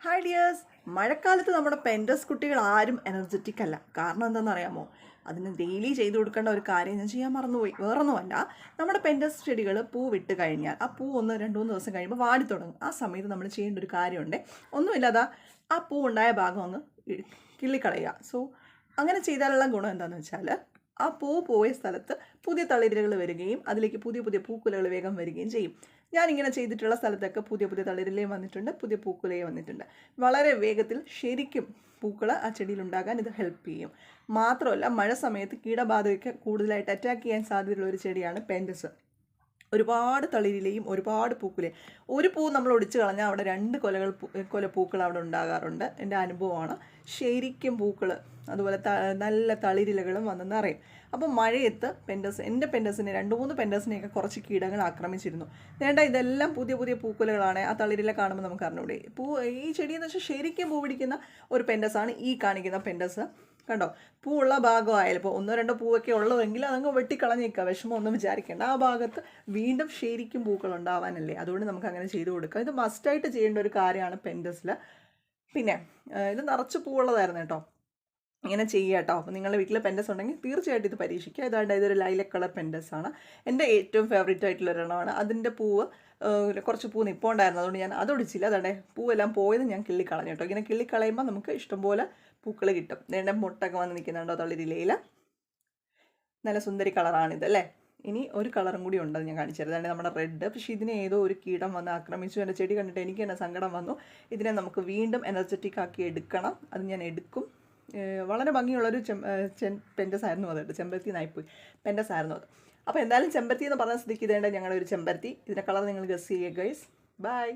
Hi dears. മഴക്കാലത്ത് നമ്മുടെ പെൻഡസ് കുട്ടികൾ ആരും എനർജറ്റിക് അല്ല. കാരണം എന്താണെന്നറിയാമോ? അതിന് ഡെയിലി ചെയ്തു കൊടുക്കേണ്ട ഒരു കാര്യം ഞാൻ ചെയ്യാൻ മറന്നുപോയി. വേറൊന്നുമല്ല, നമ്മുടെ പെൻഡസ് ചെടികൾ പൂ വിട്ട് കഴിഞ്ഞാൽ ആ പൂ 1-2-3 ദിവസം കഴിയുമ്പോൾ വാടി തുടങ്ങും. ആ സമയത്ത് നമ്മൾ ചെയ്യേണ്ട ഒരു കാര്യമുണ്ട്. ഒന്നുമില്ലാതെ ആ പൂ ഉണ്ടായ ഭാഗം അങ്ങ് കിള്ളിക്കളയുക. സോ അങ്ങനെ ചെയ്താലുള്ള ഗുണം എന്താണെന്ന് വെച്ചാൽ, ആ പൂ പോയ സ്ഥലത്ത് പുതിയ തളിരുകൾ വരികയും അതിലേക്ക് പുതിയ പുതിയ പൂക്കുലകൾ വേഗം വരികയും ചെയ്യും. ഞാനിങ്ങനെ ചെയ്തിട്ടുള്ള സ്ഥലത്തൊക്കെ പുതിയ പുതിയ തളിരിലയും വന്നിട്ടുണ്ട്, പുതിയ പൂക്കുലയും വന്നിട്ടുണ്ട്. വളരെ വേഗത്തിൽ ശരിക്കും പൂക്കൾ ആ ചെടിയിൽ ഉണ്ടാകാൻ ഇത് ഹെൽപ്പ് ചെയ്യും. മാത്രമല്ല, മഴ സമയത്ത് കീടബാധയൊക്കെ കൂടുതലായിട്ട് അറ്റാക്ക് ചെയ്യാൻ സാധ്യതയുള്ള ഒരു ചെടിയാണ് പെൻഡസ്. ഒരുപാട് തളിരിലയും ഒരുപാട് പൂക്കുലയും. ഒരു പൂ നമ്മൾ ഒടിച്ചു കളഞ്ഞാൽ അവിടെ 2 കൊല പൂക്കൾ അവിടെ ഉണ്ടാകാറുണ്ട്. എൻ്റെ അനുഭവമാണ്. ശരിക്കും പൂക്കൾ അതുപോലെ നല്ല തളിരിലകളും വന്ന് നിറയും. അപ്പോൾ മഴയത്ത് എൻ്റെ പെൻഡസിനെ 2-3 പെൻഡസിനെയൊക്കെ കുറച്ച് കീടങ്ങൾ ആക്രമിച്ചിരുന്നു. വേണ്ട, ഇതെല്ലാം പുതിയ പുതിയ പൂക്കുലകളാണ്. ആ തളിരില കാണുമ്പോൾ നമുക്ക് അറിഞ്ഞൂടെ ഈ ചെടിയെന്ന് വെച്ചാൽ ശരിക്കും പൂ പിടിക്കുന്ന ഒരു പെൻഡസാണ് ഈ കാണിക്കുന്ന പെൻഡസ്. കണ്ടോ, പൂവുള്ള ഭാഗമായാലും ഇപ്പോൾ 1-2 പൂവൊക്കെ ഉള്ളതെങ്കിൽ അതങ്ങ് വെട്ടിക്കളഞ്ഞേക്കുക. വിഷമമൊന്നും വിചാരിക്കേണ്ട. ആ ഭാഗത്ത് വീണ്ടും ശരിക്കും പൂക്കൾ ഉണ്ടാവാനല്ലേ. അതുകൊണ്ട് നമുക്ക് അങ്ങനെ ചെയ്ത് കൊടുക്കാം. ഇത് മസ്റ്റായിട്ട് ചെയ്യേണ്ട ഒരു കാര്യമാണ് പെൻഡസിൽ. പിന്നെ ഇത് നിറച്ച് പൂവുള്ളതായിരുന്നു കേട്ടോ. ഇങ്ങനെ ചെയ്യുക കേട്ടോ. അപ്പോൾ നിങ്ങളുടെ വീട്ടിൽ പെൻഡസ് ഉണ്ടെങ്കിൽ തീർച്ചയായിട്ടും ഇത് പരീക്ഷിക്കുക. ഇതൊരു ലൈലക് കളർ പെൻഡസ് ആണ്. എൻ്റെ ഏറ്റവും ഫേവറേറ്റ് ആയിട്ടുള്ള ഒരെണ്ണമാണ്. അതിൻ്റെ പൂവ് കുറച്ച് പൂ നിൽപ്പുണ്ടായിരുന്നു, അതുകൊണ്ട് ഞാൻ അതൊടിച്ചില്ല. അതാണ്ട് പൂവെല്ലാം പോയത് ഞാൻ കിള്ളിക്കളഞ്ഞു കേട്ടോ. ഇങ്ങനെ കിള്ളിക്കളയുമ്പോൾ നമുക്ക് ഇഷ്ടംപോലെ പൂക്കൾ കിട്ടും. നേണ്ട മുട്ടൊക്കെ വന്ന് നിൽക്കുന്നുണ്ടോ തളിരിലയിൽ. നല്ല സുന്ദരി കളറാണിത് അല്ലേ. ഇനി ഒരു കളറും കൂടി ഉണ്ട്, അത് ഞാൻ കാണിച്ചു തരാം. അതാണ് നമ്മുടെ റെഡ്. പക്ഷേ ഇതിനെ ഏതോ ഒരു കീടം വന്ന് ആക്രമിച്ചു. എൻ്റെ ചെടി കണ്ടിട്ട് എനിക്ക് തന്നെ സങ്കടം വന്നു. ഇതിനെ നമുക്ക് വീണ്ടും എനർജറ്റിക് ആക്കി എടുക്കണം. അത് ഞാൻ എടുക്കും. വളരെ ഭംഗിയുള്ളൊരു പെൻഡസ് ആയിരുന്നു അത്. ചെമ്പരത്തി നായിപ്പോയി, പെൻഡസ് ആയിരുന്നു അത്. അപ്പോൾ എന്തായാലും ചെമ്പരത്തി എന്ന് പറഞ്ഞ സ്ഥിതിക്ക് ഇതേണ്ട ഞങ്ങളുടെ ഒരു ചെമ്പരത്തി. ഇതിൻ്റെ കളർ നിങ്ങൾ ഗസ് ചെയ്യുക ഗൈസ്. ബൈ.